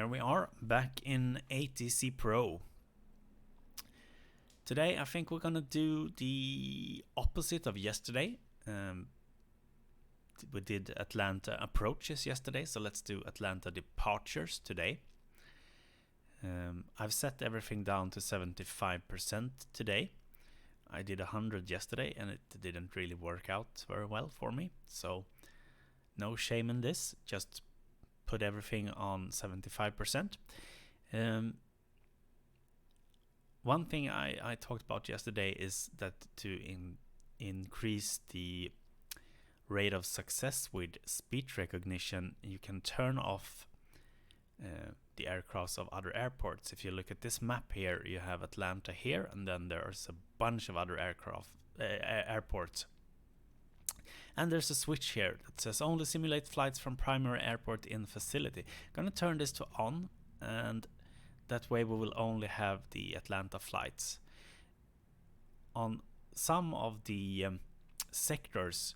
Here we are, back in ATCPro. Today I think we're gonna do the opposite of yesterday. We did Atlanta approaches yesterday, so let's do Atlanta departures today. I've set everything down to 75% today. I did 100 yesterday and it didn't really work out very well for me, so no shame in this, just put everything on 75%. One thing I talked about yesterday is that to increase the rate of success with speech recognition, you can turn off the aircrafts of other airports. If you look at this map here, you have Atlanta here, and then there's a bunch of other airports. And there's a switch here that says only simulate flights from primary airport in facility. I'm gonna turn this to on, and that way we will only have the Atlanta flights. On some of the sectors,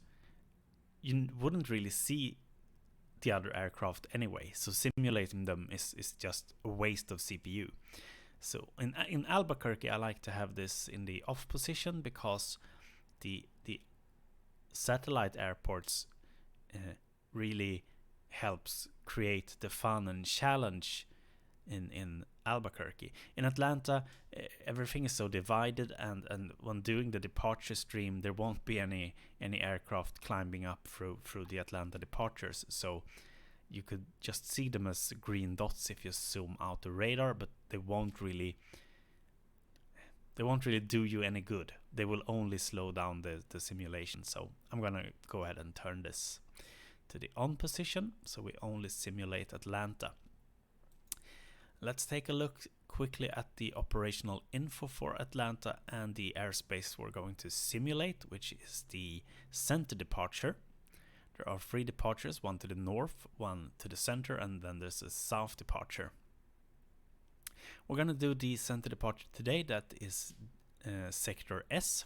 you wouldn't really see the other aircraft anyway, so simulating them is just a waste of CPU. So in Albuquerque, I like to have this in the off position because the satellite airports really helps create the fun and challenge in Albuquerque. In Atlanta, everything is so divided, and when doing the departure stream, there won't be any aircraft climbing up through the Atlanta departures, so you could just see them as green dots if you zoom out the radar, but they won't really do you any good. They will only slow down the simulation. So I'm gonna go ahead and turn this to the on position, so we only simulate Atlanta. Let's take a look quickly at the operational info for Atlanta and the airspace we're going to simulate, which is the center departure. There are 3 departures, one to the north, one to the center, and then there's a south departure. We're going to do the center departure today, that is sector S.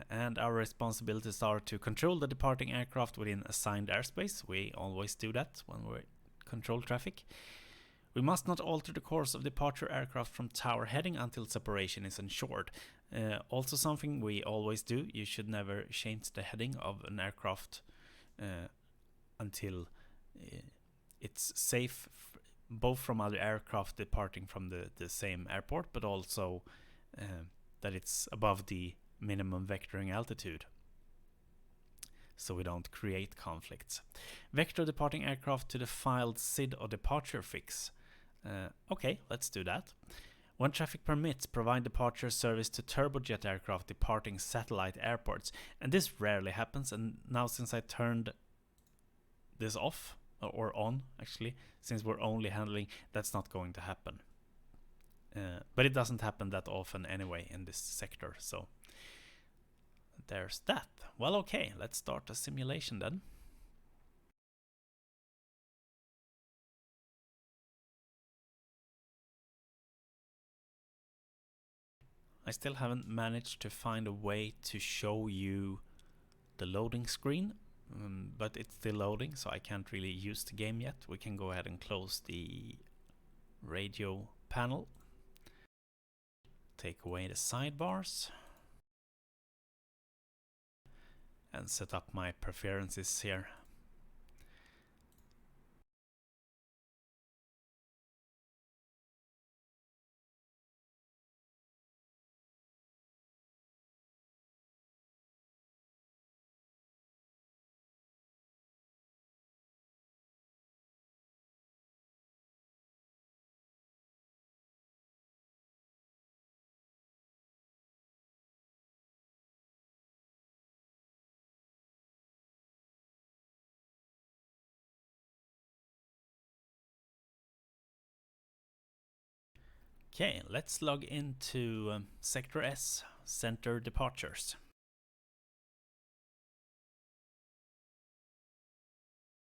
And our responsibilities are to control the departing aircraft within assigned airspace. We always do that when we control traffic. We must not alter the course of departure aircraft from tower heading until separation is ensured. Also something we always do, you should never change the heading of an aircraft until it's safe both from other aircraft departing from the same airport, but also that it's above the minimum vectoring altitude, so we don't create conflicts. Vector departing aircraft to the filed SID or departure fix. Okay, let's do that. When traffic permits, provide departure service to turbojet aircraft departing satellite airports. And this rarely happens, and now since I turned this off, or on actually, since we're only handling, that's not going to happen. But it doesn't happen that often anyway in this sector, so there's that. Well, okay, let's start the simulation then. I still haven't managed to find a way to show you the loading screen, but it's still loading, so I can't really use the game yet. We can go ahead and close the radio panel. Take away the sidebars. And set up my preferences here. Okay, let's log into Sector S, Center Departures.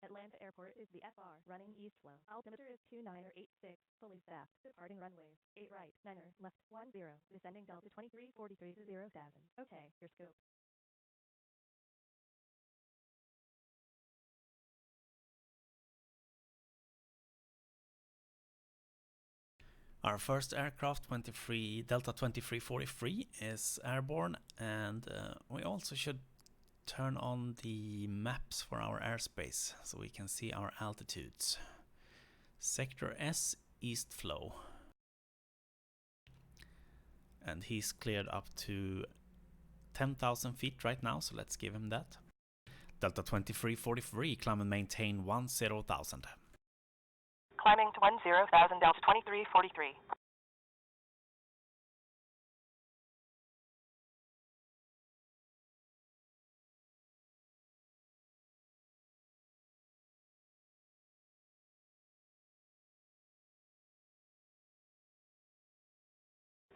Atlanta Airport is the FR, running east flow. Altimeter is 2986, fully staffed. Departing runways, 8 right, 9er, left, 10, descending Delta 2343 to 07. Okay, your scope. Our first aircraft, Delta 2343, is airborne, and we also should turn on the maps for our airspace so we can see our altitudes. Sector S, east flow. And he's cleared up to 10,000 feet right now, so let's give him that. Delta 2343, climb and maintain 10,000. Climbing to 10,000, Delta 2343.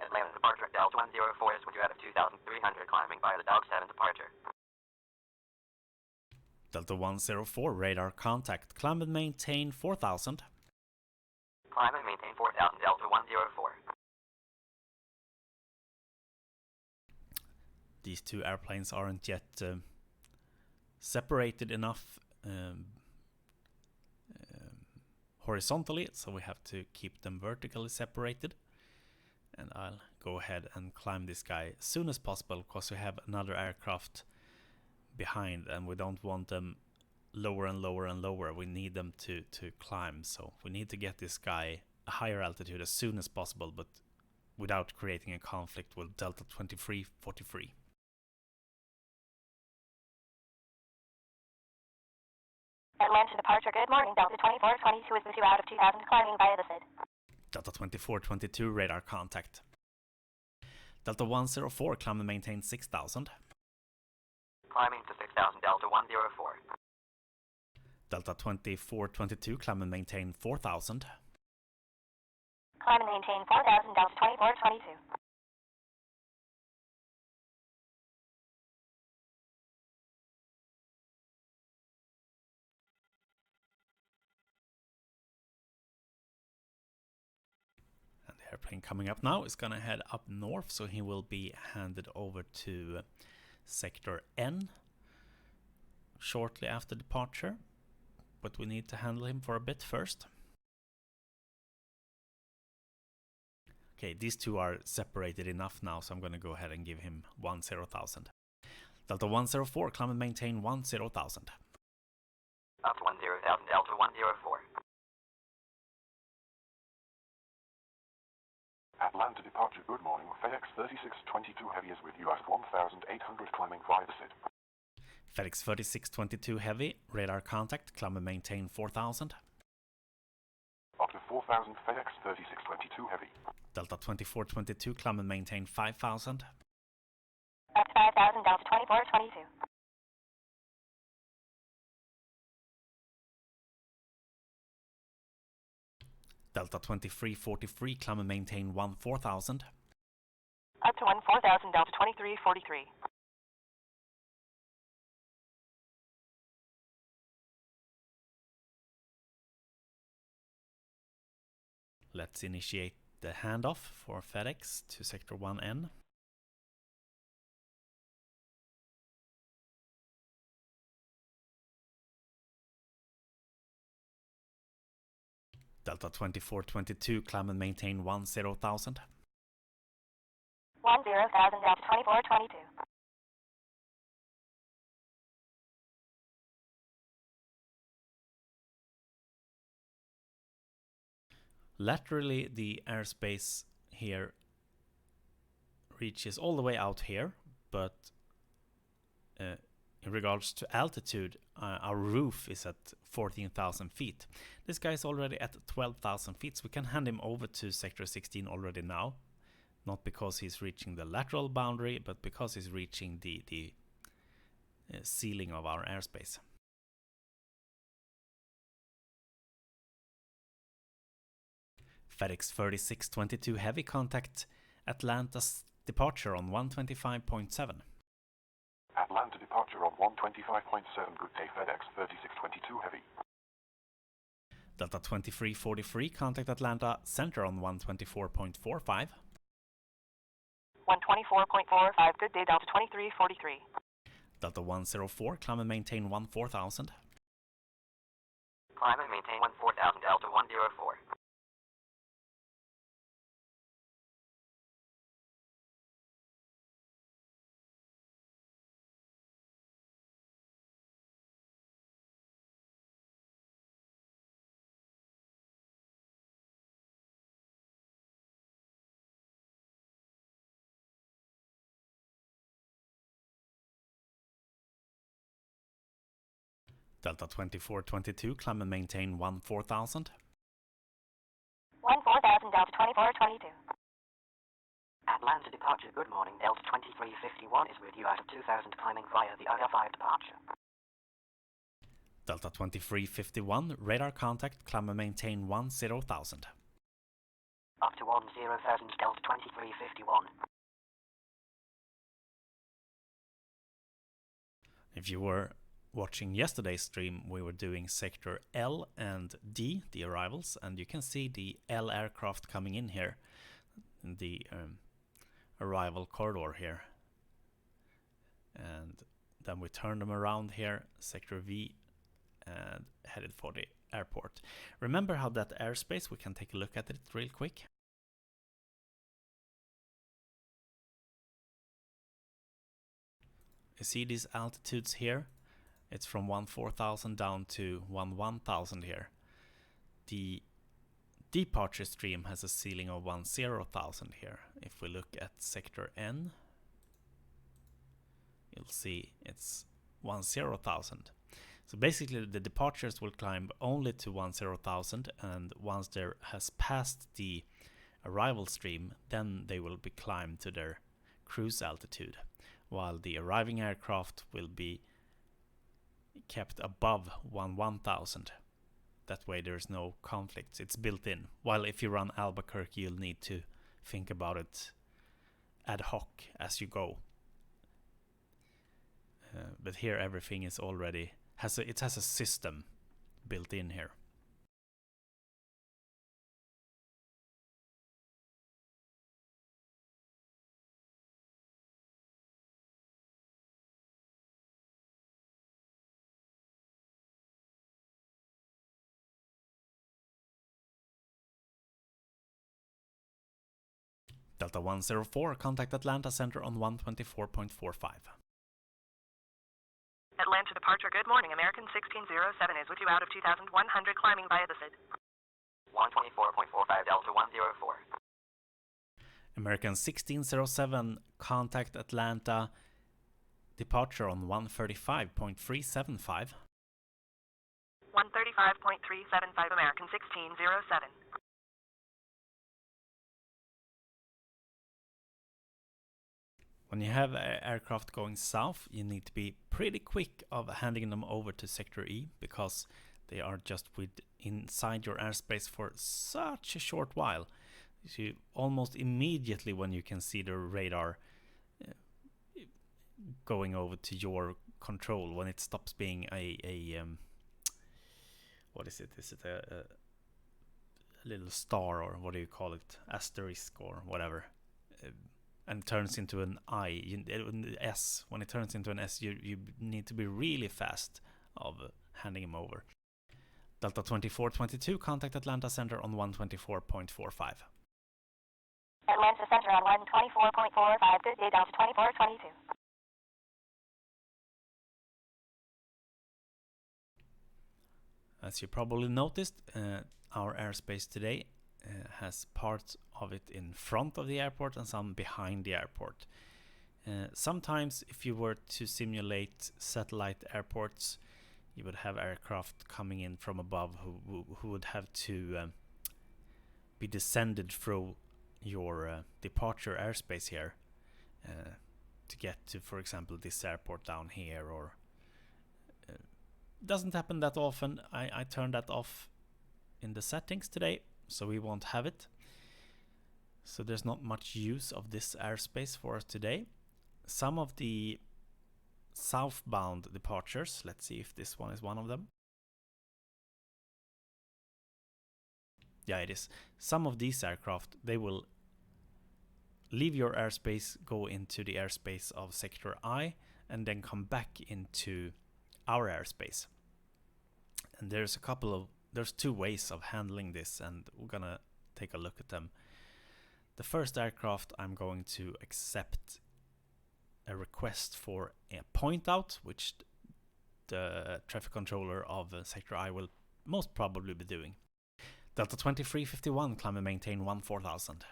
Atlanta departure Delta 104 is when you have 2,300 climbing via the Dog 7 departure. Delta 104, radar contact, climb and maintain 4,000. Climb and maintain 4,000, Delta 104. These two airplanes aren't yet separated enough horizontally, so we have to keep them vertically separated. And I'll go ahead and climb this guy as soon as possible, because we have another aircraft behind and we don't want them lower and lower and lower. We need them to climb, so we need to get this guy a higher altitude as soon as possible, but without creating a conflict with Delta 2343. Atlanta departure, good morning, Delta 2422 is with you out of 2,000, climbing via the SID. Delta 2422, radar contact. Delta 104, climb and maintain 6,000. Climbing to 6,000, Delta 104. Delta 2422, climb and maintain 4,000. Climb and maintain 4,000, Delta 2422. And the airplane coming up now is gonna head up north, so he will be handed over to Sector N shortly after departure, but we need to handle him for a bit first. Okay, these two are separated enough now, so I'm going to go ahead and give him 10,000. Delta 104, climb and maintain 10,000. Up to 10,000, Delta 104. Atlanta departure, good morning. FedEx 3622 Heavy is with you at 1,800 climbing via the SID. FedEx 3622 Heavy, radar contact, climb and maintain 4,000. Up to 4,000, FedEx 3622 Heavy. Delta 2422, climb and maintain 5,000. Up to 5,000, Delta 2422. Delta 2343, climb and maintain 14,000. Up to 14,000, Delta 2343. Let's initiate the handoff for FedEx to Sector 1N. Delta 2422, climb and maintain 10,000. 10,000, Delta 2422. Laterally, the airspace here reaches all the way out here, but in regards to altitude, our roof is at 14,000 feet. This guy is already at 12,000 feet, so we can hand him over to Sector 16 already now. Not because he's reaching the lateral boundary, but because he's reaching the ceiling of our airspace. FedEx 3622 Heavy, contact Atlanta's departure on 125.7. Atlanta departure on 125.7. Good day, FedEx 3622 Heavy. Delta 2343, contact Atlanta Center on 124.45. 124.45, good day, Delta 2343. Delta 104, climb and maintain 14,000. Climb and maintain 14,000, Delta 104. Delta 2422, climb and maintain 14000. 14000 Delta 2422. Atlanta departure, good morning. Delta 2351 is with you out of 2000 climbing via the IR5 departure. Delta 2351, radar contact, climb and maintain 10000. Up to 10,000 Delta 2351. If you were watching yesterday's stream, we were doing sector L and D, the arrivals, and you can see the L aircraft coming in here in the arrival corridor here. And then we turn them around here, sector V, and headed for the airport. Remember how that airspace, we can take a look at it real quick. You see these altitudes here? It's from 14,000 down to 11,000 here. The departure stream has a ceiling of 10,000 here. If we look at sector N, you'll see it's 10,000. So basically the departures will climb only to 10,000, and once there has passed the arrival stream, then they will be climbed to their cruise altitude, while the arriving aircraft will be kept above 11,000. That way there's no conflicts, it's built in. While if you run Albuquerque, you'll need to think about it ad hoc as you go. But here everything is already it has a system built in here. Delta 104, contact Atlanta Center on 124.45. Atlanta departure, good morning. American 1607 is with you out of 2100 climbing via the SID. 124.45 Delta 104. American 1607, contact Atlanta, departure on 135.375. 135.375 American 1607. When you have aircraft going south, you need to be pretty quick of handing them over to sector E, because they are just inside your airspace for such a short while. So almost immediately when you can see the radar going over to your control, when it stops being a what is it? Is it a little star, or what do you call it? Asterisk or whatever. And turns into an I, an S. When it turns into an S, you need to be really fast of handing him over. Delta 2422, contact Atlanta Center on 124.45. Atlanta Center on 124.45, good day, Delta 2422. As you probably noticed, our airspace today has parts of it in front of the airport and some behind the airport. Sometimes if you were to simulate satellite airports, you would have aircraft coming in from above who would have to be descended through your departure airspace here to get to, for example, this airport down here. Or doesn't happen that often. I turned that off in the settings today, so we won't have it. So there's not much use of this airspace for us today. Some of the southbound departures, let's see if this one is one of them. Yeah, it is. Some of these aircraft, they will leave your airspace, go into the airspace of sector I, and then come back into our airspace. And there's two ways of handling this, and we're gonna take a look at them. The first aircraft, I'm going to accept a request for a point out, which the traffic controller of sector I will most probably be doing. Delta 2351, climb and maintain 14000.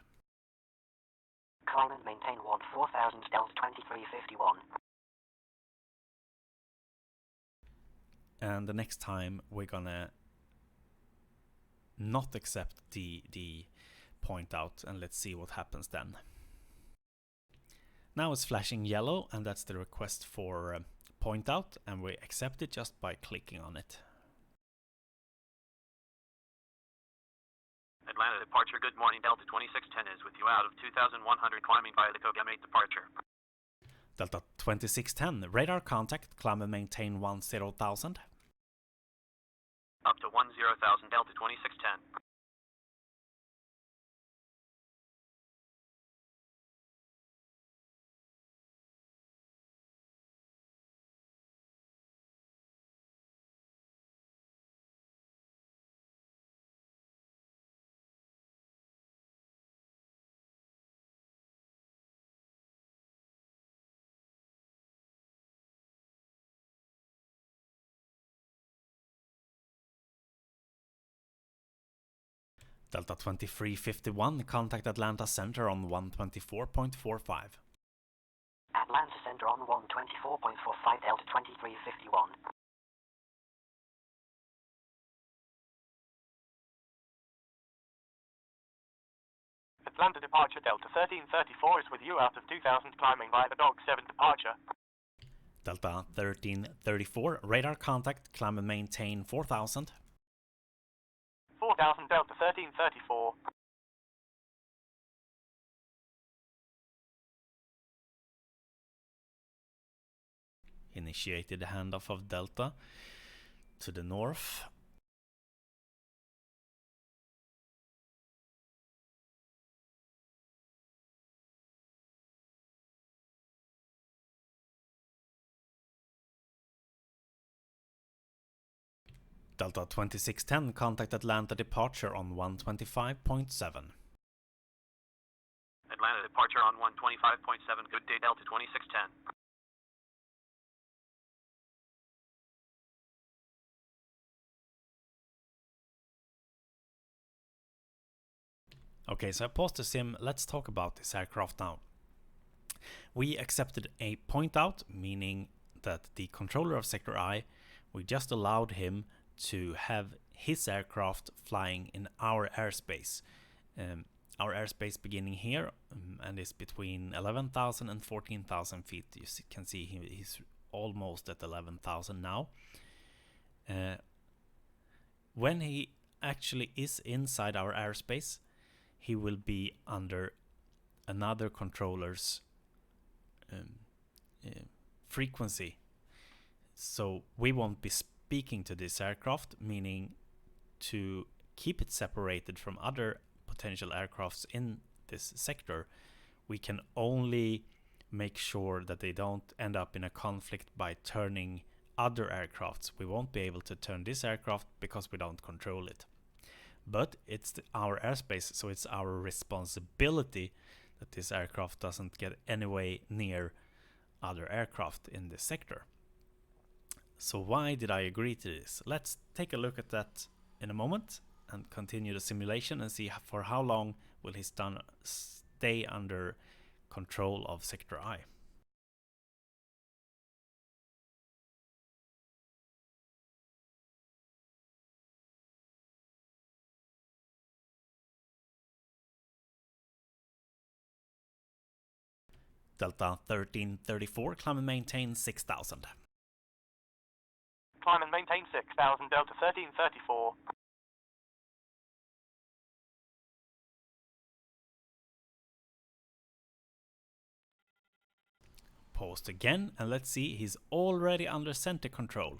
Climb and maintain 14000 Delta 2351. and the next time we're gonna not accept the point out, and let's see what happens then. Now it's flashing yellow, and that's the request for point out, and we accept it just by clicking on it. Atlanta departure, good morning, Delta 2610 is with you out of 2100 climbing via the Kogamate departure. Delta 2610, radar contact, climb and maintain 10,000. Up to 10,000, Delta 2610. Delta 2351, contact Atlanta Center on 124.45. Atlanta Center on 124.45, Delta 2351. Atlanta departure, Delta 1334 is with you out of 2000 climbing via the Dog 7 departure. Delta 1334, radar contact, climb and maintain 4,000. 4,000, Delta 1334. Initiated the handoff of Delta to the north. Delta 2610, contact Atlanta departure on 125.7. Atlanta departure on 125.7, good day, Delta 2610. Okay, so I paused the sim. Let's talk about this aircraft now. We accepted a point out, meaning that the controller of Sector I, we just allowed him to have his aircraft flying in our airspace. Our airspace beginning here and is between 11,000 and 14,000 feet. You can see he's almost at 11,000 now. When he actually is inside our airspace, he will be under another controller's frequency. So we won't be speaking to this aircraft, meaning to keep it separated from other potential aircrafts in this sector. We can only make sure that they don't end up in a conflict by turning other aircrafts. We won't be able to turn this aircraft because we don't control it. But it's our airspace, so it's our responsibility that this aircraft doesn't get anywhere near other aircraft in this sector. So why did I agree to this? Let's take a look at that in a moment and continue the simulation and see for how long will he stay under control of Sector I. Delta 1334, climb and maintain 6,000. Climb and maintain 6,000, Delta 1334. Post again, and let's see, he's already under center control.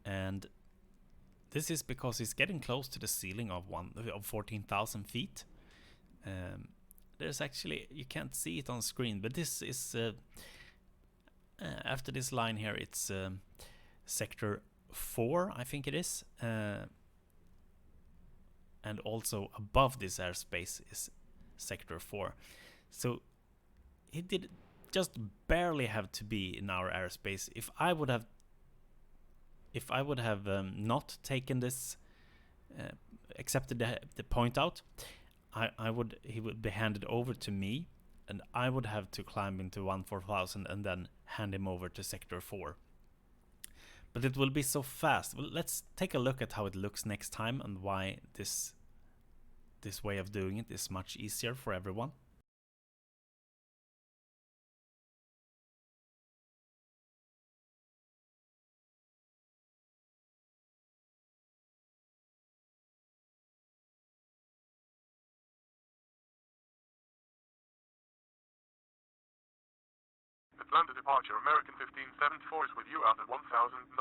And this is because he's getting close to the ceiling of 14,000 feet. There's actually, you can't see it on screen, but this is after this line here, it's sector 4, I think it is, and also above this airspace is sector 4. So he did just barely have to be in our airspace. If I would have not taken this, accepted the point out, he would be handed over to me, and I would have to climb into 14,000 and then hand him over to sector 4. but it will be so fast. Well, let's take a look at how it looks next time and why this way of doing it is much easier for everyone. Atlanta departure, American 1574 is with you out at 1,900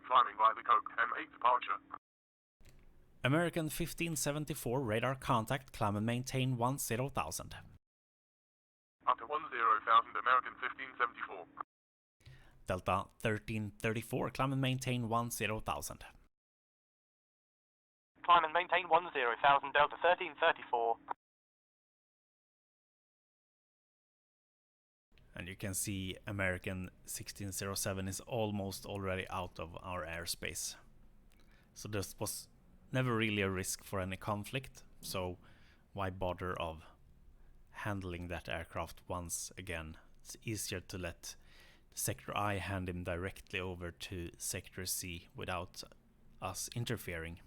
climbing via the Coke M8 departure. American 1574, radar contact, climb and maintain 10,000. Up to 10,000, American 1574. Delta 1334, climb and maintain 10,000. Climb and maintain 10,000, Delta 1334. And you can see American 1607 is almost already out of our airspace. So this was never really a risk for any conflict, so why bother of handling that aircraft once again? It's easier to let Sector I hand him directly over to Sector C without us interfering.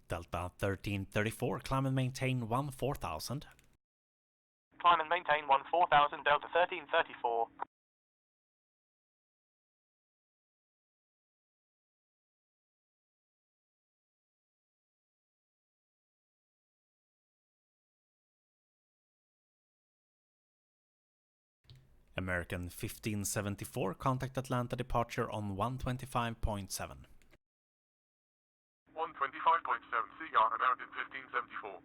Delta 1334, climb and maintain 14,000. Climb and maintain 14,000, Delta 1334. American 1574, contact Atlanta departure on 125.7. 125.7, CR, American 1574.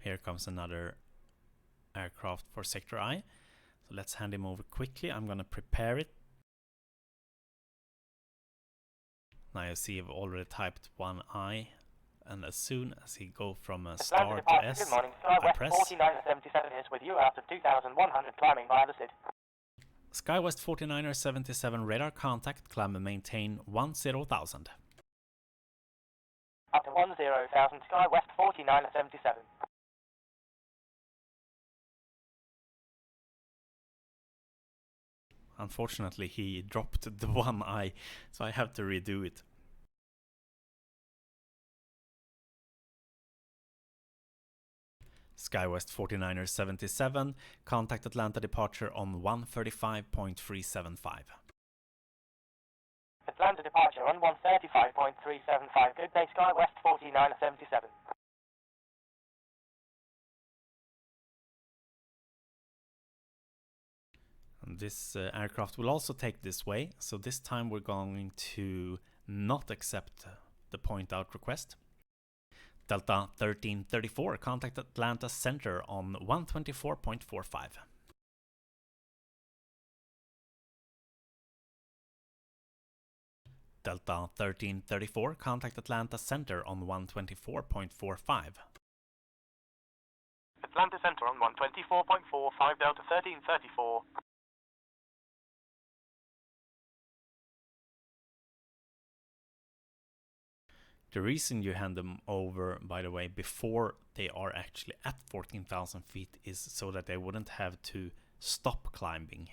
Here comes another aircraft for Sector I. So let's hand him over quickly. I'm gonna prepare it. Now you see I've already typed 1I, and as soon as he go from a star to S, Good morning, I SkyWest press 4977 is with you out of 2,100 climbing via the SID. SkyWest 49er77 radar contact, climb and maintain 10,000. Up to 10,000, SkyWest 4977. Unfortunately, he dropped the 1I, so I have to redo it. SkyWest 49er77, contact Atlanta departure on 135.375. Atlanta departure on 135.375. Good day, SkyWest 4977. And this aircraft will also take this way, so this time we're going to not accept the point out request. Delta 1334, contact Atlanta Center on 124.45. Delta 1334, contact Atlanta Center on 124.45. Atlanta Center on 124.45, Delta 1334. The reason you hand them over, by the way, before they are actually at 14,000 feet is so that they wouldn't have to stop climbing.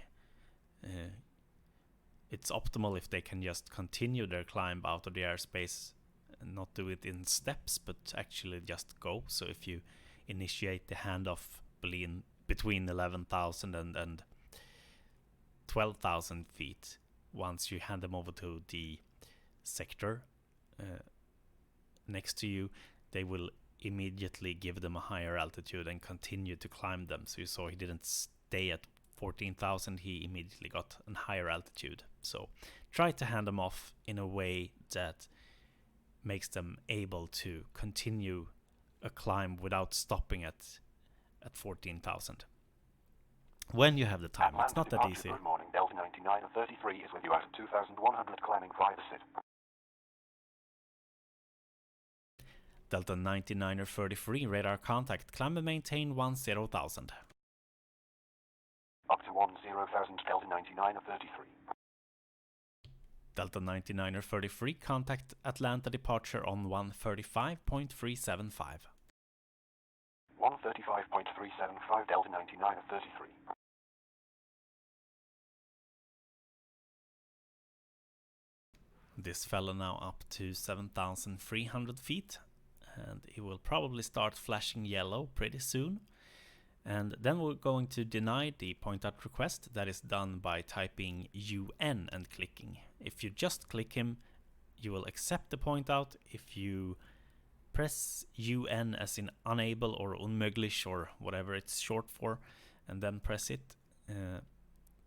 It's optimal if they can just continue their climb out of the airspace and not do it in steps, but actually just go. So if you initiate the handoff between 11,000 and 12,000 feet, once you hand them over to the sector next to you, they will immediately give them a higher altitude and continue to climb them. So you saw he didn't stay at 14,000, he immediately got a higher altitude. So try to hand them off in a way that makes them able to continue a climb without stopping at 14,000. When you have the time, it's not that easy. Good morning, Delta 99 and 33 is with you out of 2,100 climbing via the SID. Delta 99er 33, radar contact, climb and maintain 10,000. Up to 10,000, Delta 99 and 33. Delta 99er 33, contact Atlanta departure on 135.375. 135.375, Delta 99 and 33. This fellow now up to 7,300 feet, and he will probably start flashing yellow pretty soon. And then we're going to deny the point out request. That is done by typing UN and clicking. If you just click him, you will accept the point out. If you press UN as in unable or unmöglich or whatever it's short for, and then press it,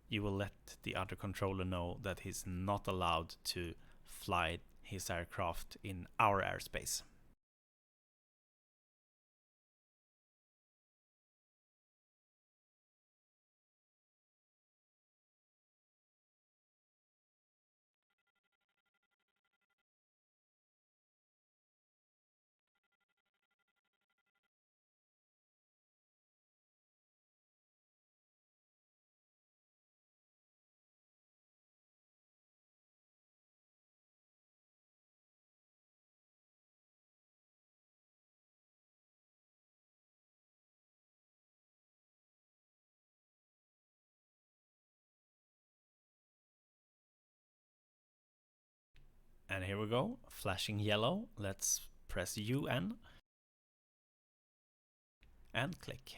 you will let the other controller know that he's not allowed to fly his aircraft in our airspace. And here we go, flashing yellow. Let's press UN and click.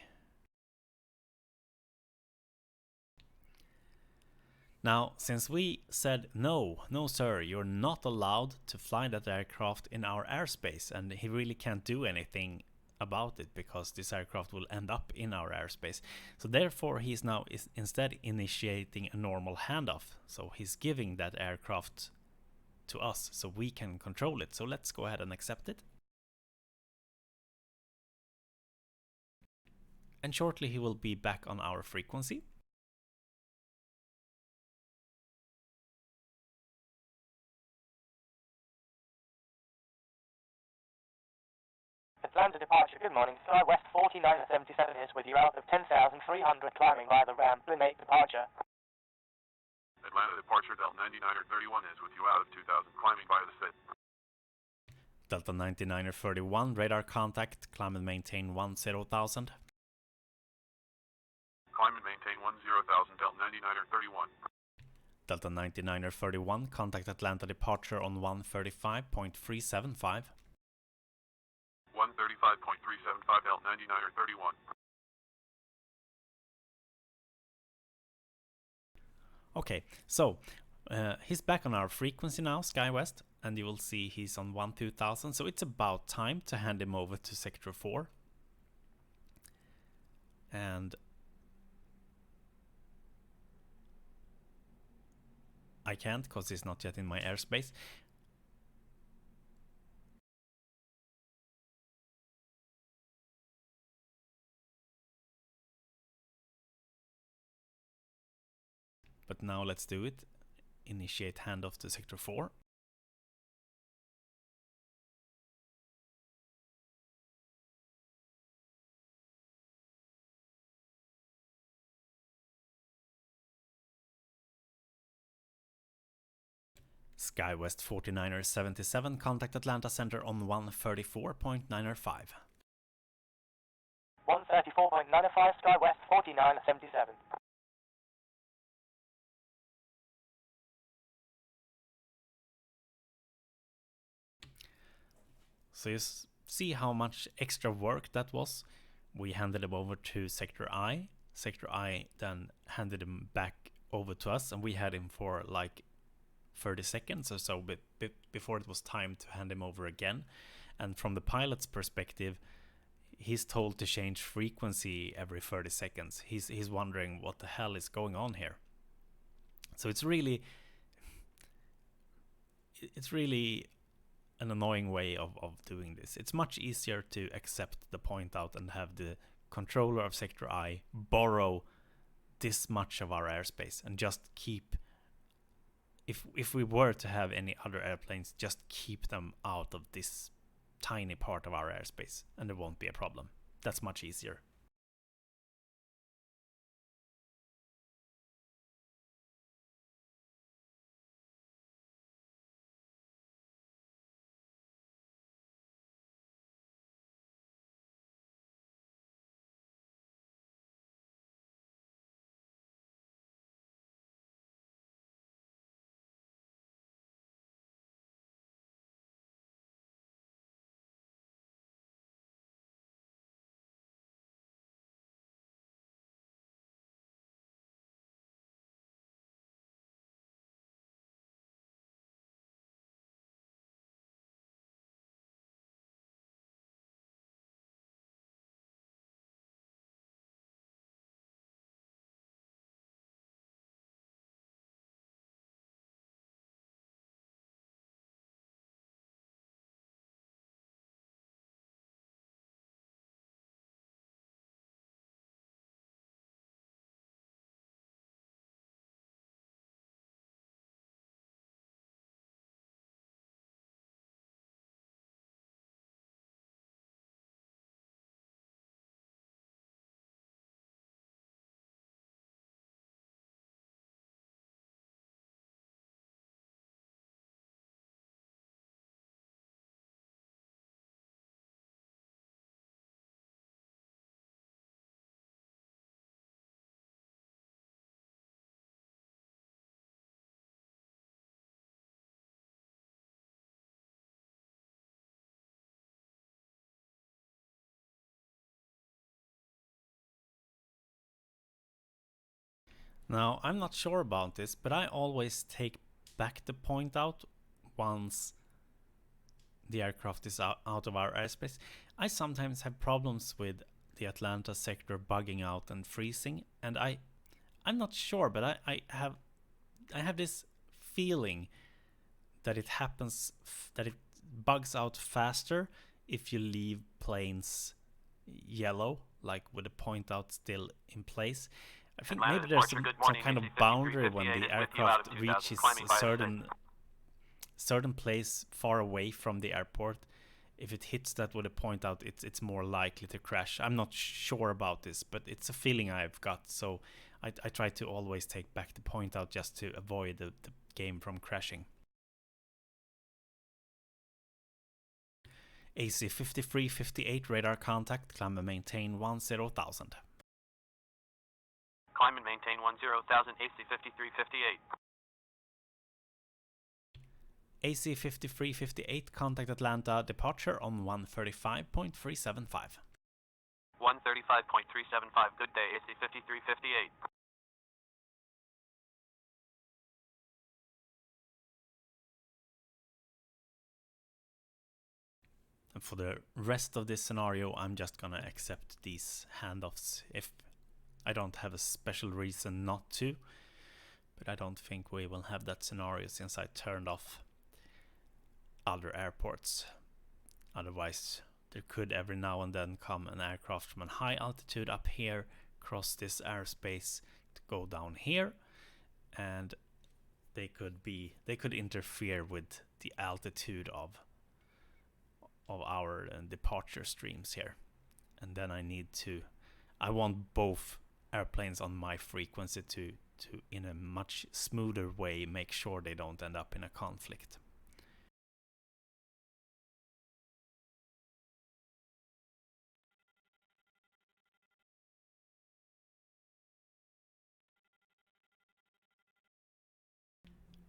Now, since we said no sir, you're not allowed to fly that aircraft in our airspace, and he really can't do anything about it because this aircraft will end up in our airspace. So therefore he's now instead initiating a normal handoff. So he's giving that aircraft to us so we can control it. So let's go ahead and accept it. And shortly he will be back on our frequency. Atlanta departure, good morning. Skywest 4977 is with you out of 10,300 climbing via the ramp. Make departure. Atlanta departure, Delta 99er 31 is with you out of 2,000 climbing via the SID. Delta 99er 31, radar contact, climb and maintain 10,000. Climb and maintain 10,000, Delta 99er 31. Delta 99er 31, contact Atlanta departure on 135.375. 135.375, Delta 99er 31. Okay, so he's back on our frequency now, SkyWest, and you will see he's on 12,000, so it's about time to hand him over to Sector 4. And I can't because he's not yet in my airspace. But now let's do it. Initiate handoff to Sector 4. SkyWest 49er 77, contact Atlanta Center on 134.905. 134.905, SkyWest 4977. So you see how much extra work that was. We handed him over to Sector I. Sector I then handed him back over to us, and we had him for like 30 seconds or so before it was time to hand him over again. And from the pilot's perspective, he's told to change frequency every 30 seconds. He's wondering what the hell is going on here. So it's really an annoying way of doing this. It's much easier to accept the point out and have the controller of Sector I borrow this much of our airspace and just keep, if we were to have any other airplanes, just keep them out of this tiny part of our airspace and there won't be a problem. That's much easier. Now, I'm not sure about this, but I always take back the point out once the aircraft is out of our airspace. I sometimes have problems with the Atlanta sector bugging out and freezing, and I'm not sure, but I have this feeling that it happens, that it bugs out faster if you leave planes yellow, like with the point out still in place. I think maybe there's some kind of boundary when the aircraft reaches a certain place far away from the airport. If it hits that with a point out, it's more likely to crash. I'm not sure about this, but it's a feeling I've got. So I try to always take back the point out just to avoid the game from crashing. AC 5358 radar contact, climb and maintain 10,000. Climb and maintain 10,000, AC 5358. AC 5358, contact Atlanta, departure on 135.375. 135.375, good day, AC 5358. And for the rest of this scenario, I'm just gonna accept these handoffs if I don't have a special reason not to. But I don't think we will have that scenario since I turned off other airports. Otherwise, there could every now and then come an aircraft from a high altitude up here, cross this airspace to go down here, and they could interfere with the altitude of our departure streams here. And then I want both airplanes on my frequency to in a much smoother way, make sure they don't end up in a conflict.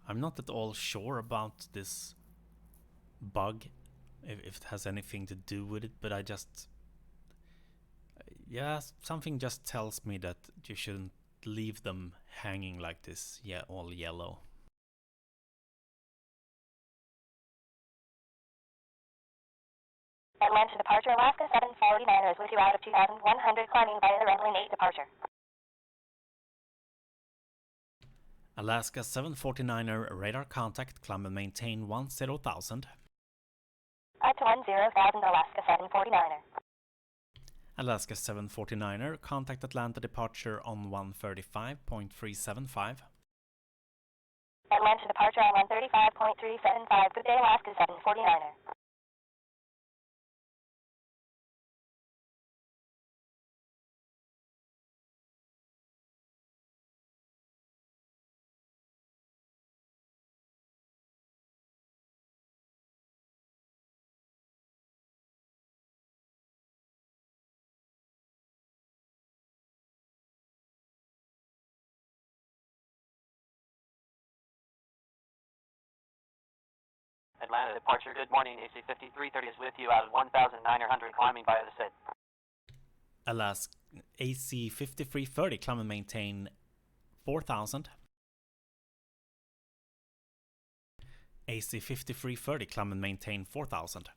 I'm not at all sure about this bug, if it has anything to do with it, but I just... yeah, something just tells me that you shouldn't leave them hanging like this, yeah, all yellow. Atlanta departure, Alaska 749ers with you out of 2100 climbing via the runway 8 departure. Alaska 749er radar contact, climb and maintain 10,000. Up to 10,000 Alaska 749er. Alaska 749er, contact Atlanta departure on 135.375. Atlanta departure on 135.375. Good day, Alaska 749er. Atlanta departure, good morning. AC 5330 is with you out of 1,900 climbing via the SID. Alaska AC 5330, climb and maintain 4,000. AC 5330, climb and maintain 4,000.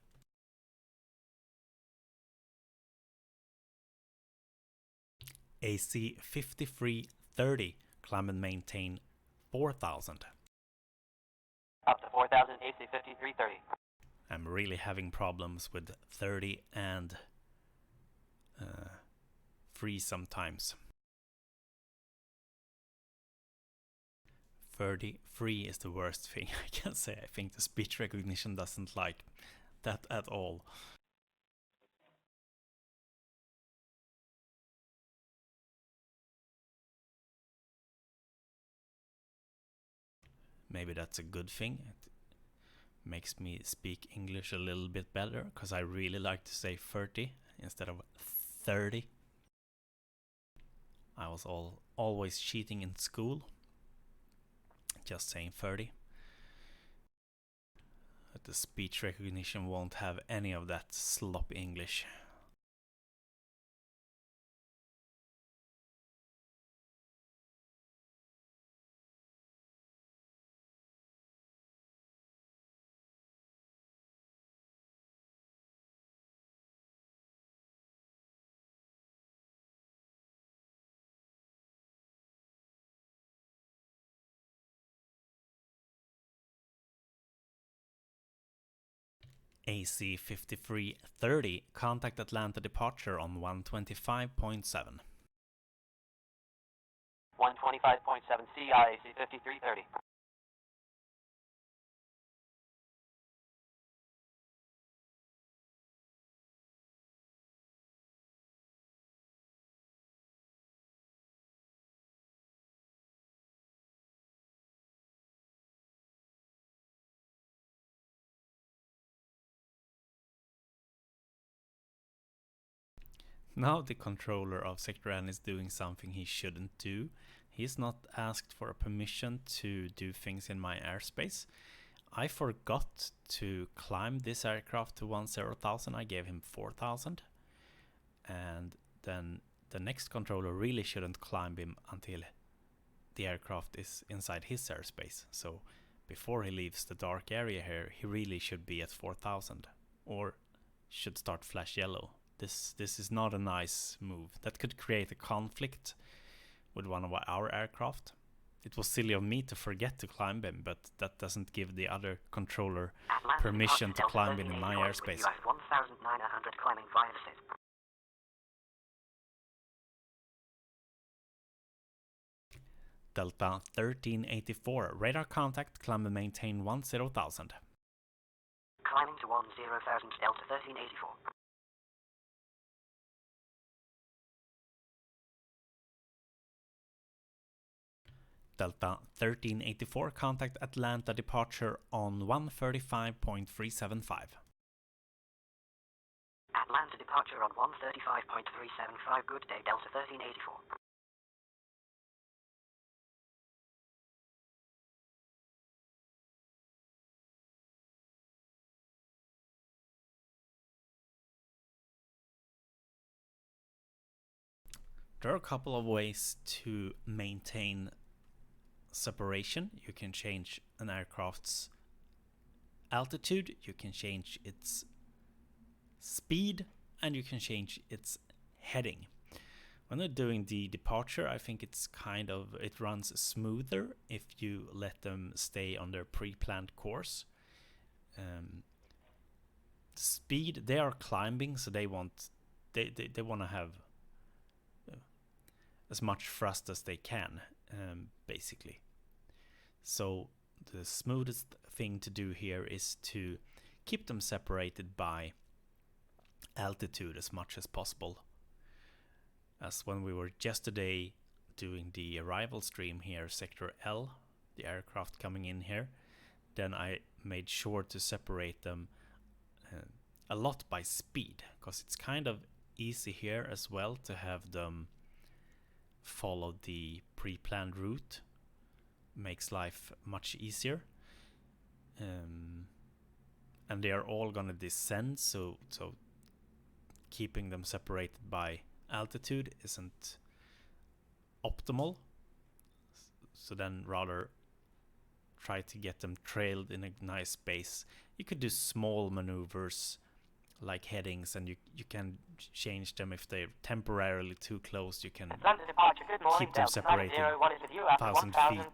AC 5330, climb and maintain 4,000. Up to 4,000, AC 5330. I'm really having problems with 30 and 3 sometimes. 33 is the worst thing I can say. I think the speech recognition doesn't like that at all. Maybe that's a good thing. It makes me speak English a little bit better, because I really like to say 30 instead of 30. I was always cheating in school, just saying 30. But the speech recognition won't have any of that sloppy English. AC 5330, contact Atlanta departure on 125.7. 125.7 CI, AC 5330. Now the controller of Sector N is doing something he shouldn't do. He's not asked for a permission to do things in my airspace. I forgot to climb this aircraft to 10,000. I gave him 4,000. And then the next controller really shouldn't climb him until the aircraft is inside his airspace. So before he leaves the dark area here, he really should be at 4,000 or should start flash yellow. This is not a nice move. That could create a conflict with one of our aircraft. It was silly of me to forget to climb him, but that doesn't give the other controller permission to climb in my airspace. 1,900 climbing via the SID. Delta 1384, radar contact, climb and maintain 10,000. Climbing to 10,000, Delta 1384. Delta 1384, contact Atlanta departure on 135.375. Atlanta departure on 135.375. Good day, Delta 1384. There are a couple of ways to maintain separation. You can change an aircraft's altitude, you can change its speed, and you can change its heading. When they're doing the departure, I think it runs smoother if you let them stay on their pre-planned course. Speed, they are climbing, so they want to have as much thrust as they can, basically. So the smoothest thing to do here is to keep them separated by altitude as much as possible. As when we were yesterday doing the arrival stream here, sector L, the aircraft coming in here, then I made sure to separate them a lot by speed, because it's kind of easy here as well to have them follow the pre-planned route. Makes life much easier, and they are all gonna descend, so keeping them separated by altitude isn't optimal. So then rather try to get them trailed in a nice space. You could do small maneuvers like headings, and you can change them if they're temporarily too close. You can keep them separated 1,000 feet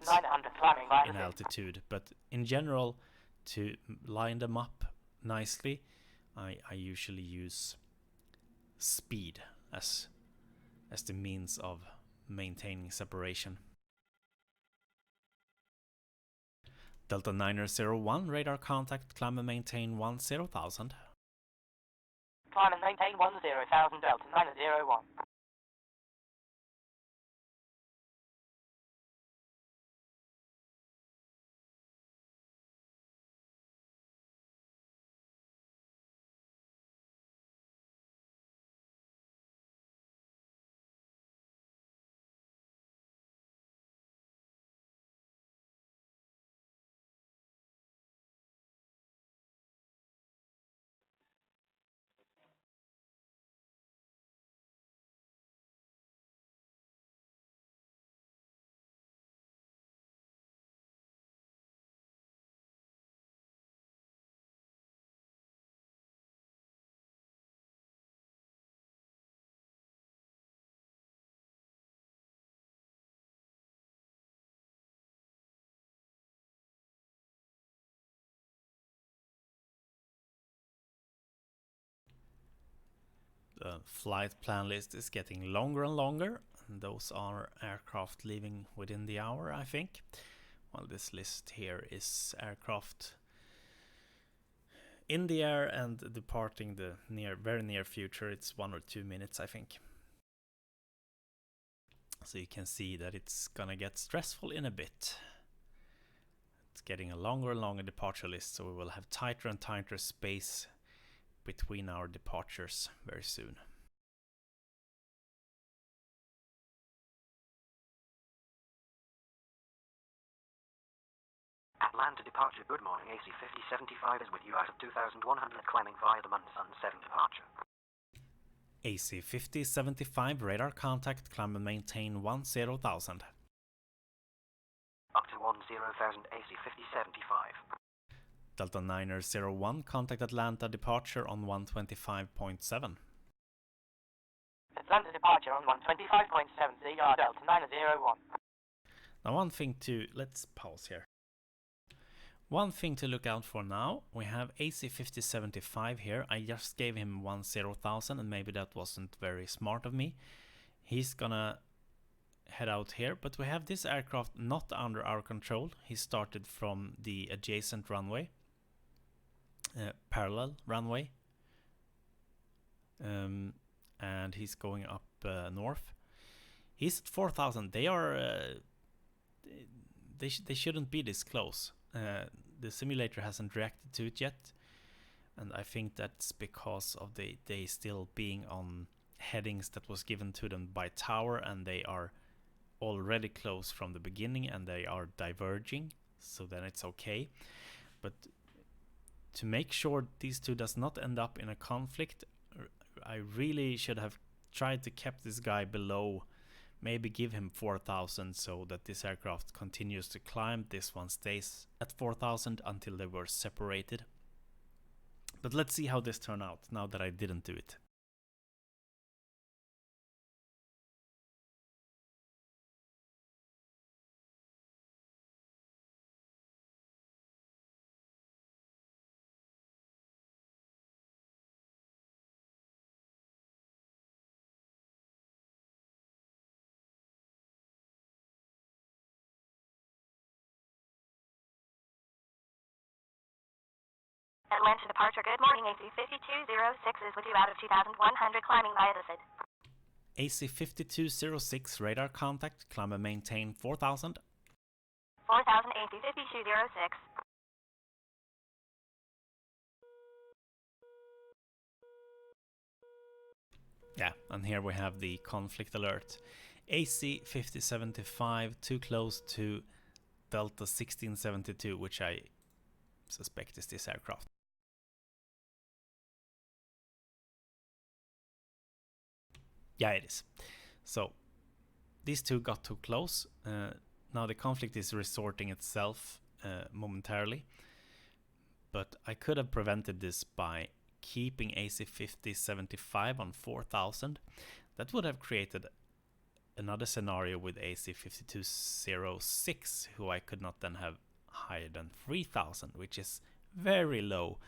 in altitude, but in general, to line them up nicely, I usually use speed as the means of maintaining separation. Delta 901, radar contact, climb and maintain 10,000. Climb and maintain 10,000, Delta 901. The flight plan list is getting longer and longer, and those are aircraft leaving within the hour, I think. Well, this list here is aircraft in the air and departing the very near future. It's 1 or 2 minutes, I think. So you can see that it's gonna get stressful in a bit. It's getting a longer and longer departure list, so we will have tighter and tighter space between our departures very soon. Atlanta departure, good morning, AC 5075 is with you out of 2100, climbing via the Munson 7 departure. AC 5075, radar contact, climb and maintain 10,000. Up to 10,000, AC 5075. Delta 901, contact Atlanta departure on 125.7. Atlanta departure on 125.7, ZR Delta 901. Now let's pause here. One thing to look out for now, we have AC 5075 here. I just gave him 10,000, and maybe that wasn't very smart of me. He's gonna head out here, but we have this aircraft not under our control. He started from the adjacent runway, parallel runway, and he's going up north. He's at 4,000. They are they shouldn't be this close. The simulator hasn't reacted to it yet, and I think that's because of they still being on headings that was given to them by tower, and they are already close from the beginning and they are diverging, so then it's okay. But to make sure these two does not end up in a conflict, I really should have tried to keep this guy below, maybe give him 4,000 so that this aircraft continues to climb, this one stays at 4,000 until they were separated. But let's see how this turned out now that I didn't do it. Atlanta departure, good morning, AC5206 is with you out of 2100, climbing via the SID. AC5206, radar contact, climb and maintain 4,000. 4000, AC5206. Yeah, and here we have the conflict alert. AC5075 too close to Delta 1672, which I suspect is this aircraft. Yeah, it is. So these two got too close. Now the conflict is resorting itself momentarily, but I could have prevented this by keeping AC5075 on 4,000. That would have created another scenario with AC5206, who I could not then have higher than 3,000, which is very low.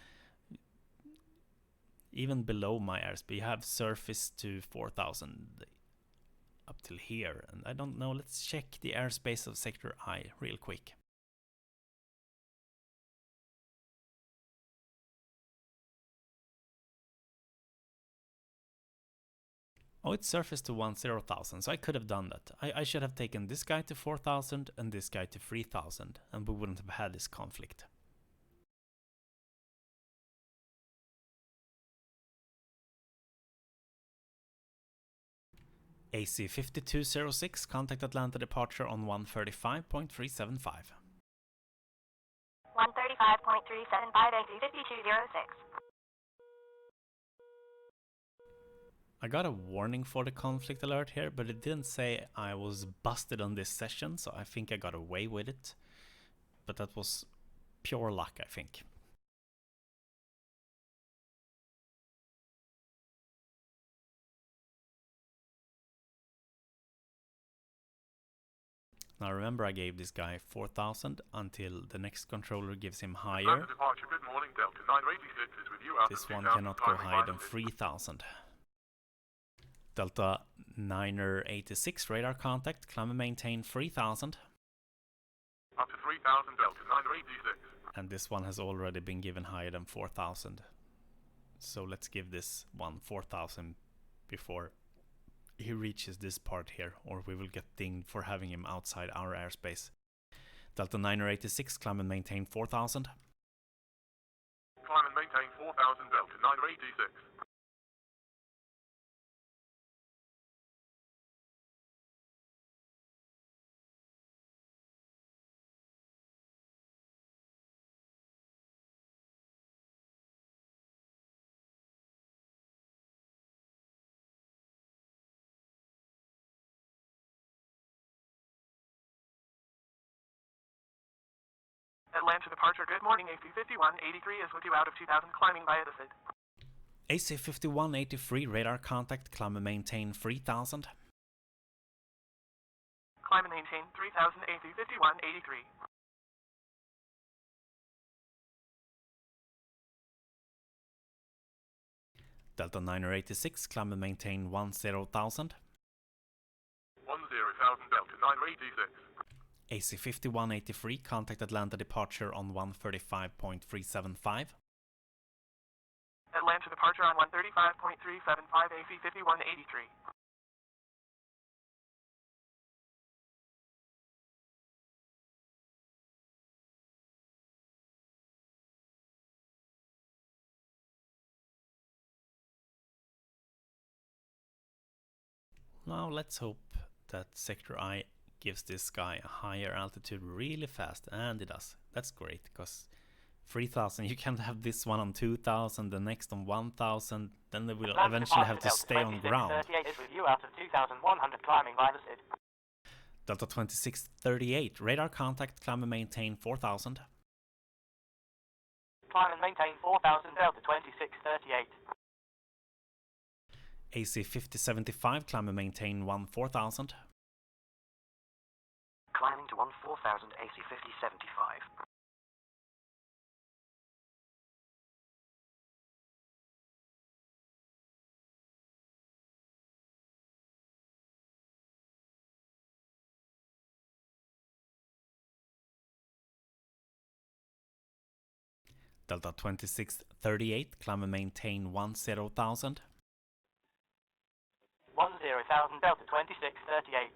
Even below my airspeed, you have surface to 4,000 up till here, and I don't know. Let's check the airspace of sector I real quick. Oh, it's surface to 10,000, so I could have done that. I should have taken this guy to 4,000 and this guy to 3,000, and we wouldn't have had this conflict. AC5206, contact Atlanta departure on 135.375. 135.375, AC5206. I got a warning for the conflict alert here, but it didn't say I was busted on this session, so I think I got away with it. But that was pure luck, I think. Now remember, I gave this guy 4,000 until the next controller gives him higher. Departure, good morning, Delta 986 is with you out This of one 2,000, cannot go climbing higher via than the 3,000. Delta 986, radar contact, climb and maintain 3,000. Up to 3,000, Delta 986. And this one has already been given higher than 4,000. So let's give this one 4,000 before he reaches this part here, or we will get dinged for having him outside our airspace. Delta 986, climb and maintain 4,000. Climb and maintain 4,000, Delta 986. Atlanta departure, good morning, AC5183 is with you out of 2,000, climbing via the SID. AC5183, radar contact, climb and maintain 3,000. Climb and maintain 3,000, AC5183. Delta 986, climb and maintain 10,000. 10,000, Delta 986. AC5183, contact Atlanta departure on 135.375. Atlanta departure on 135.375, AC5183. Now let's hope that Sector I gives this guy a higher altitude really fast, and it does. That's great, because 3000, you can't have this one on 2000, the next on 1000, then they will eventually have to stay on ground. 38 is with you out of 2100 climbing by the SID. Delta 2638, radar contact, climb and maintain 4000. Climb and maintain 4000, Delta 2638. AC 5075, climb and maintain 4000. Climbing to 14,000 AC 5075. Delta 2638, climb and maintain 10,000. 10,000, Delta 2638.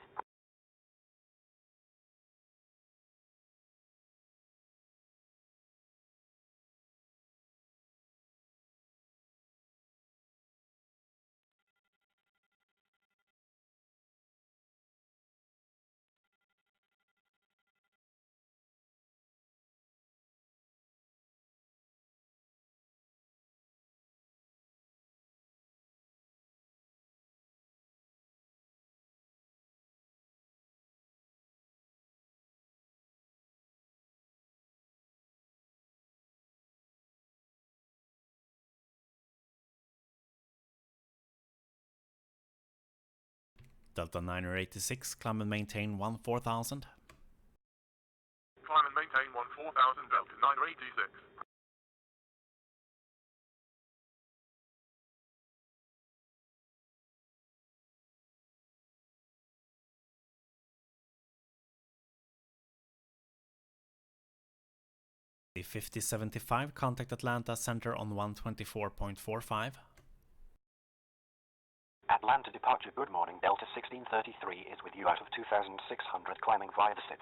Delta 986, climb and maintain 14,000. Climb and maintain 14,000 Delta 986. The 5075, contact Atlanta Center on 124.45. Atlanta departure, good morning. Delta 1633 is with you out of 2,600 climbing via the SID.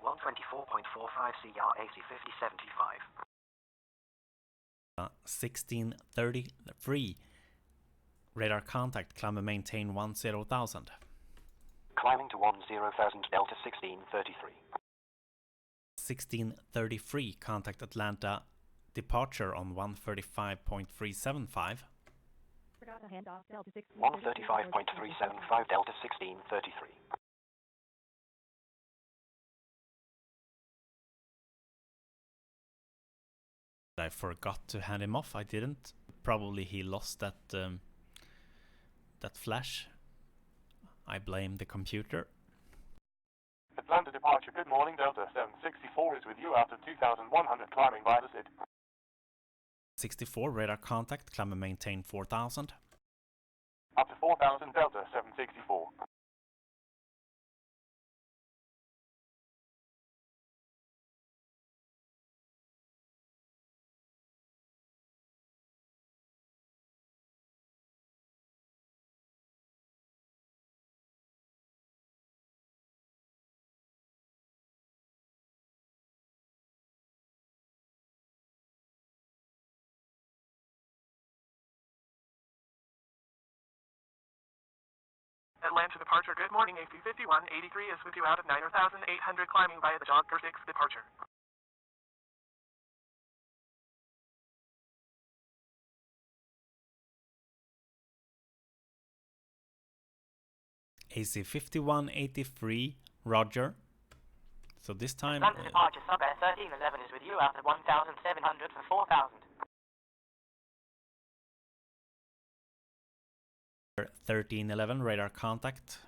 124.45 CR AC 5075. 1633, radar contact, climb and maintain 10,000. Climbing to 10,000 Delta 1633. 1633, contact Atlanta departure on 135.375. Forgot to hand off Delta 16. 135.375 Delta 1633. I forgot to hand him off. I didn't. Probably he lost that that flash. I blame the computer. Atlanta departure, good morning. Delta 764 is with you out of 2100 climbing by the SID. 64, radar contact, climb and maintain 4,000. Up to 4000, Delta 764. Atlanta departure, good morning. AC 5183 is with you out of 9,800 climbing via the Jogger 6 departure. AC 5183, Roger. So this time Atlanta departure, sub air 1311 is with you out of 1700 for 4000. 1311, radar contact.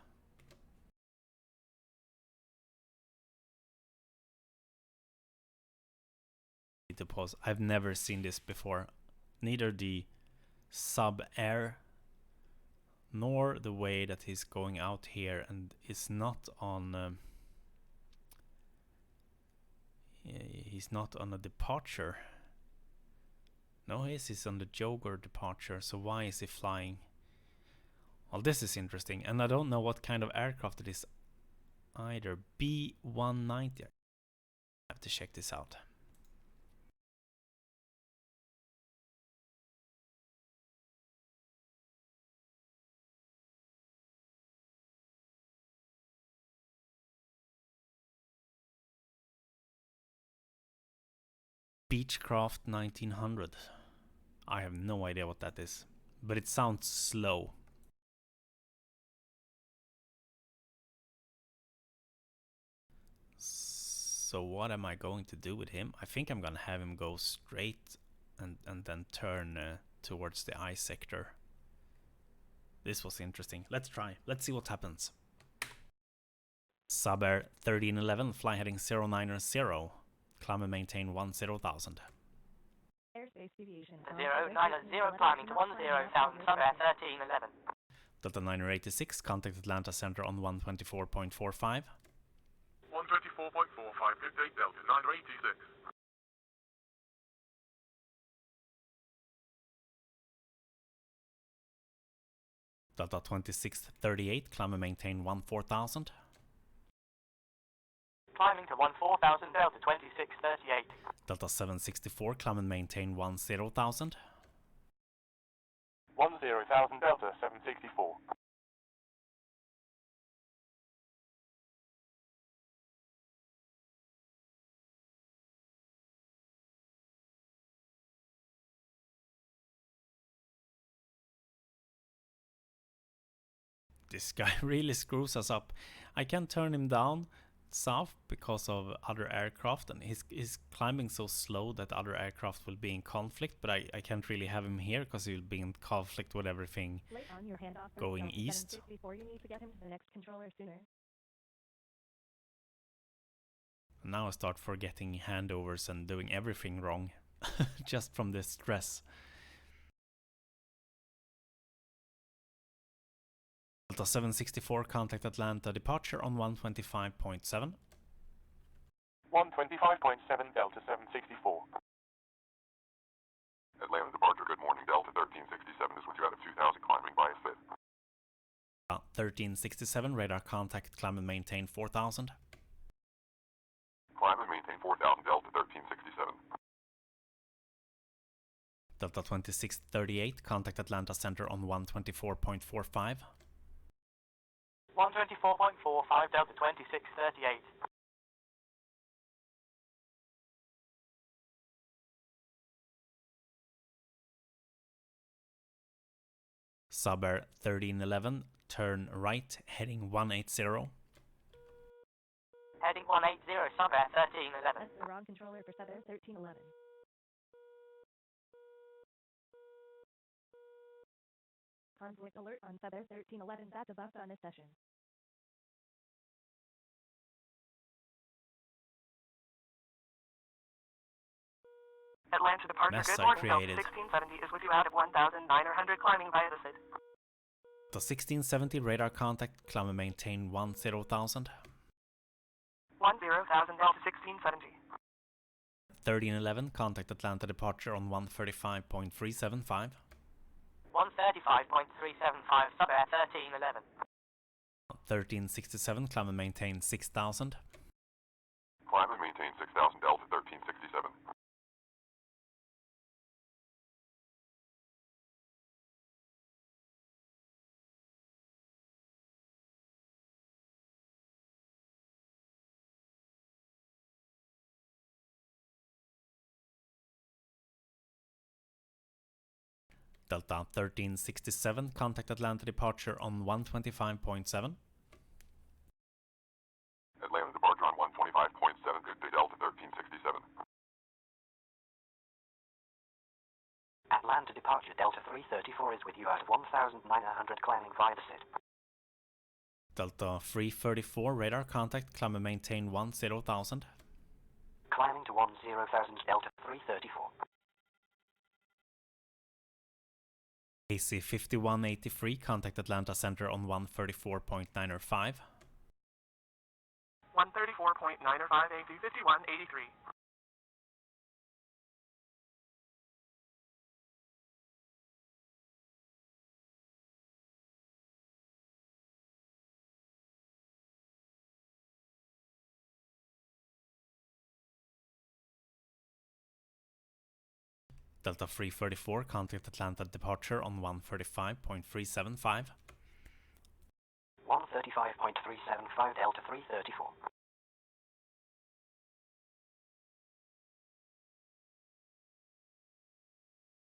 Need to pause. I've never seen this before. Neither the sub-air nor the way that he's going out here, and is not on he's not on a departure. No, he's on the jogger departure. So why is he flying? Well, this is interesting, and I don't know what kind of aircraft it is either. B-190. I have to check this out. Beechcraft 1900. I have no idea what that is, but it sounds slow. So what am I going to do with him? I think I'm gonna have him go straight and then turn towards the I sector. This was interesting. Let's try. Let's see what happens. Subair 1311, fly heading 090. Climb and maintain 10,000. Airspace deviation. 090, climbing to 10,000, Subair 1311. Delta 986, contact Atlanta Center on 124.45. 124.45, good day, Delta 986. Delta 2638, climb and maintain 14,000. Climbing to 14,000, Delta 2638. Delta 764, climb and maintain 10,000. 10,000, Delta 764. This guy really screws us up. I can't turn him down south because of other aircraft, and he's climbing so slow that other aircraft will be in conflict, but I can't really have him here because he'll be in conflict with everything Late on your handoff from going Delta east. 764, you need to get him to the next controller sooner. Now I start forgetting handovers and doing everything wrong just from this stress. Delta 764, contact Atlanta, departure on 125.7. 125.7, Delta 764. Atlanta departure, good morning, Delta 1367 is with you out of 2,000, climbing by a fit. 1367, radar contact, climb and maintain 4,000. Climb and maintain 4,000, Delta 1367. Delta 2638, contact Atlanta Center on 124.45. 124.45, Delta 2638. Subair 1311, turn right, heading 180. Heading 180, Subair 1311. That's the wrong controller for Subair 1311. Conflict alert on Subair 1311. That's a buff on this session. Atlanta departure, Mess good I morning, Delta created. 1670 is with you out of 1,900, climbing via the SID. The 1670, radar contact, climb and maintain 10,000. 10,000, Delta 1670. 1311, contact Atlanta departure on 135.375. 135.375, Subair 1311. 1367, climb and maintain 6,000. Climb and maintain 6,000, Delta 1367. Delta 1367, contact Atlanta departure on 125.7. Atlanta departure on 125.7, good day, Delta 1367. Atlanta departure, Delta 334 is with you out of 1,900, climbing via the SID. Delta 334, radar contact, climb and maintain 10,000. Climbing to 10,000, Delta 334. AC 5183, contact Atlanta Center on 134.905. 134.905, A2 5183. Delta 334, contact Atlanta departure on 135.375. 135.375, Delta 334.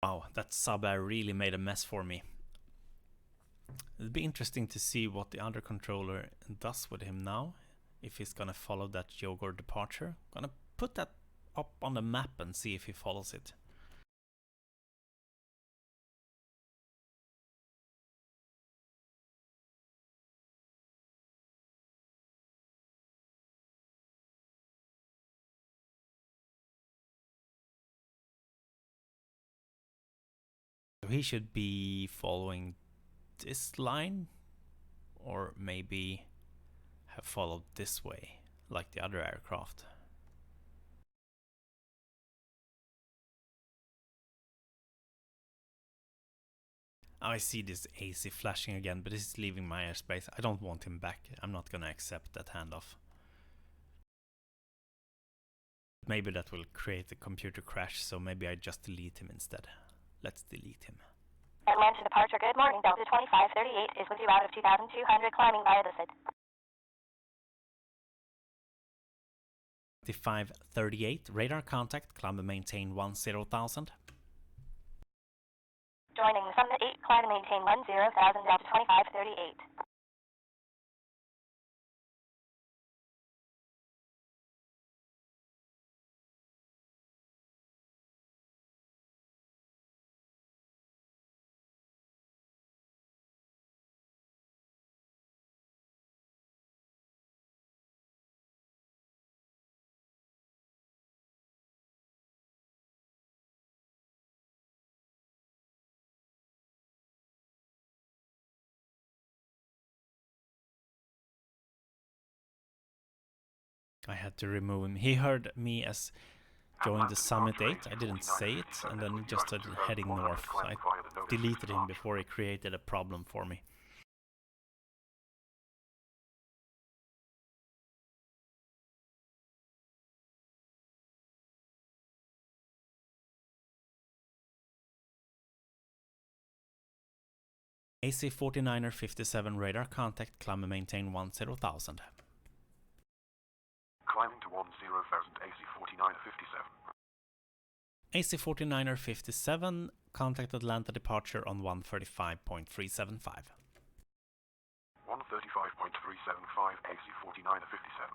Wow, that sub-air really made a mess for me. It'd be interesting to see what the other controller does with him now, if he's gonna follow that Yogurt departure. Gonna put that up on the map and see if he follows it. So he should be following this line, or maybe have followed this way, like the other aircraft. I see this AC flashing again, but this is leaving my airspace. I don't want him back. I'm not gonna accept that handoff. Maybe that will create a computer crash, so maybe I just delete him instead. Let's delete him. Atlanta departure, good morning, Delta 2538 is with you out of 2200 climbing via the SID. 2538, radar contact, climb and maintain 10,000. Joining Summit 8, climb and maintain 10,000, Delta 2538. I had to remove him. He heard me as going to Summit 8. I didn't say it, and then he just started heading north. So I deleted him before he created a problem for me. AC-49er 57 radar contact, climb and maintain 10,000. Climbing to 10,000, AC-49er 57. AC-49er 57, contact Atlanta departure on 135.375. 135.375, AC-49er 57.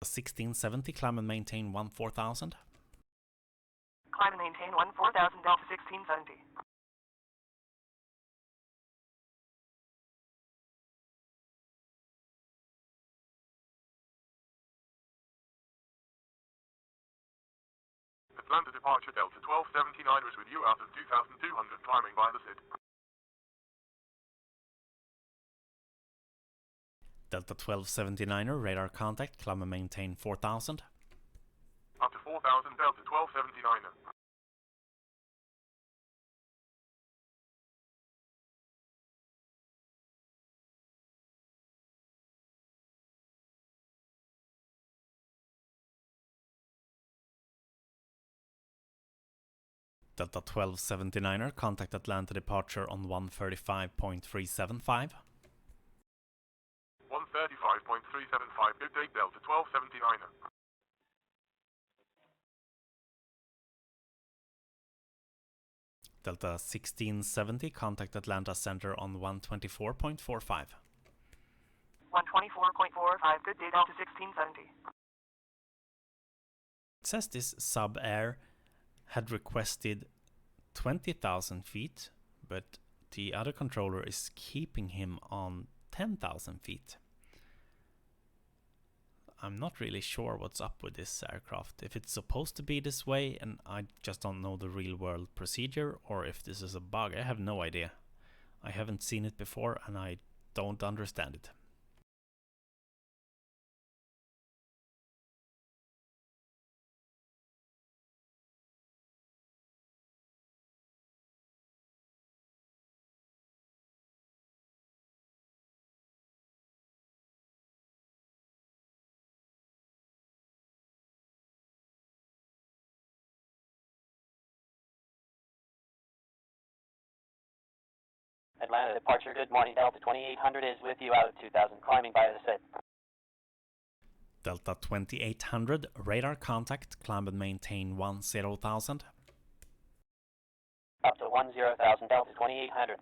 1670, climb and maintain 14,000. Climb and maintain 14,000, Delta 1670. Atlanta departure, Delta 1279 is with you out of 2,200 climbing by the SID. Delta 1279er, radar contact, climb and maintain 4,000. Up to 4,000, Delta 1279er. Delta 1279er, contact Atlanta departure on 135.375. 135.375, good day, Delta 1279er. Delta 1670, contact Atlanta center on 124.45. 124.45, good day, Delta 1670. It says this sub-air had requested 20,000 feet, but the other controller is keeping him on 10,000 feet. I'm not really sure what's up with this aircraft. If it's supposed to be this way and I just don't know the real world procedure, or if this is a bug, I have no idea. I haven't seen it before and I don't understand it. Atlanta departure, good morning, Delta 2800 is with you out of 2,000, climbing by the SID. Delta 2800, radar contact, climb and maintain 10,000. Up to 10,000 Delta 2800.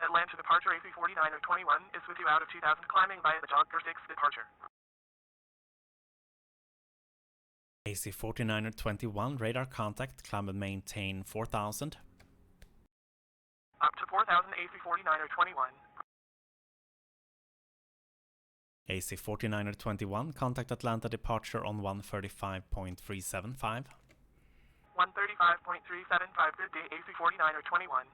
Atlanta departure AC4921 is with you out of 2000 climbing via the Jogger 6 departure. AC4921 radar contact, climb and maintain 4000. Up to 4000 AC4921. AC4921, contact Atlanta departure on 135.375. 135.375, good day AC4921.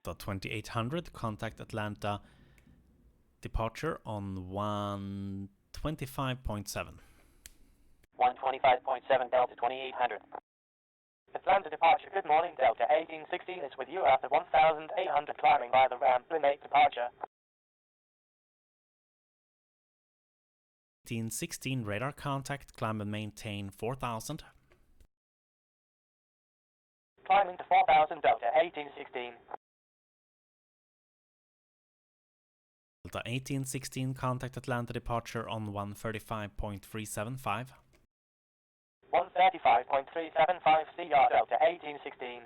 The 2800, contact Atlanta departure on 125.7. 125.7 Delta 2800. Atlanta departure, good morning, Delta 1816 is with you after 1,800 climbing via the ramp, Limate departure. 1816 radar contact, climb and maintain 4000. Climbing to 4,000 Delta 1816. Delta 1816, contact Atlanta departure on 135.375. 135.375 CR Delta 1816.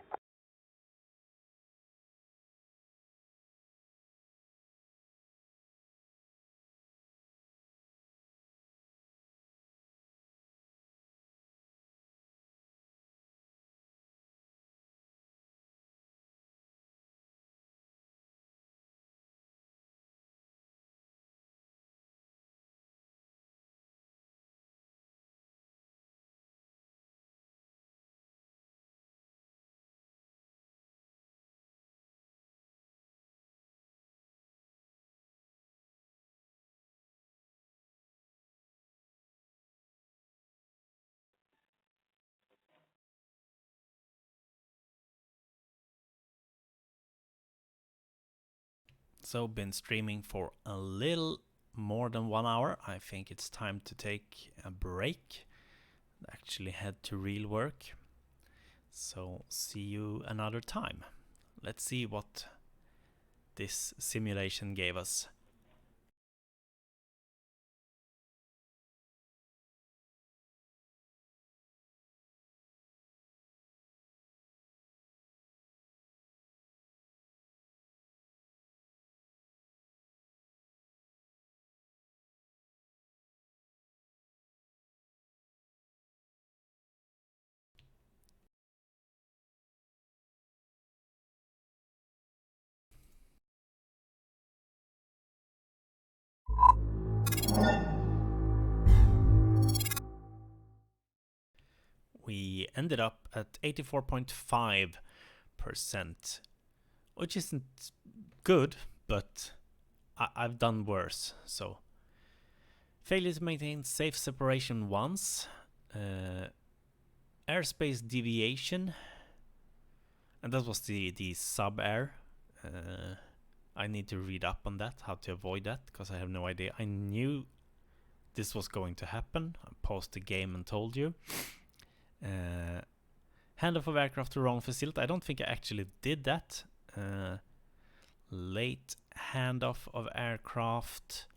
So been streaming for a little more than 1 hour. I think it's time to take a break. Actually head to real work. So see you another time. Let's see what this simulation gave us. We ended up at 84.5%, which isn't good, but I've done worse. So failure to maintain safe separation once, airspace deviation, and that was the sub-air. I need to read up on that, how to avoid that, because I have no idea. I knew this was going to happen. I paused the game and told you. Handoff of aircraft to wrong facility. I don't think I actually did that. Late handoff of aircraft.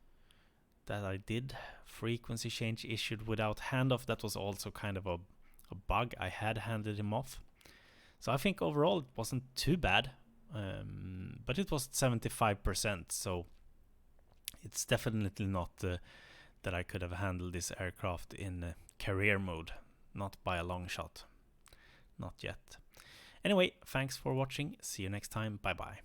That I did. Frequency change issued without handoff. That was also kind of a bug. I had handed him off. So I think overall it wasn't too bad. But it was 75%. So it's definitely not that I could have handled this aircraft in career mode. Not by a long shot. Not yet. Anyway, thanks for watching. See you next time. Bye bye.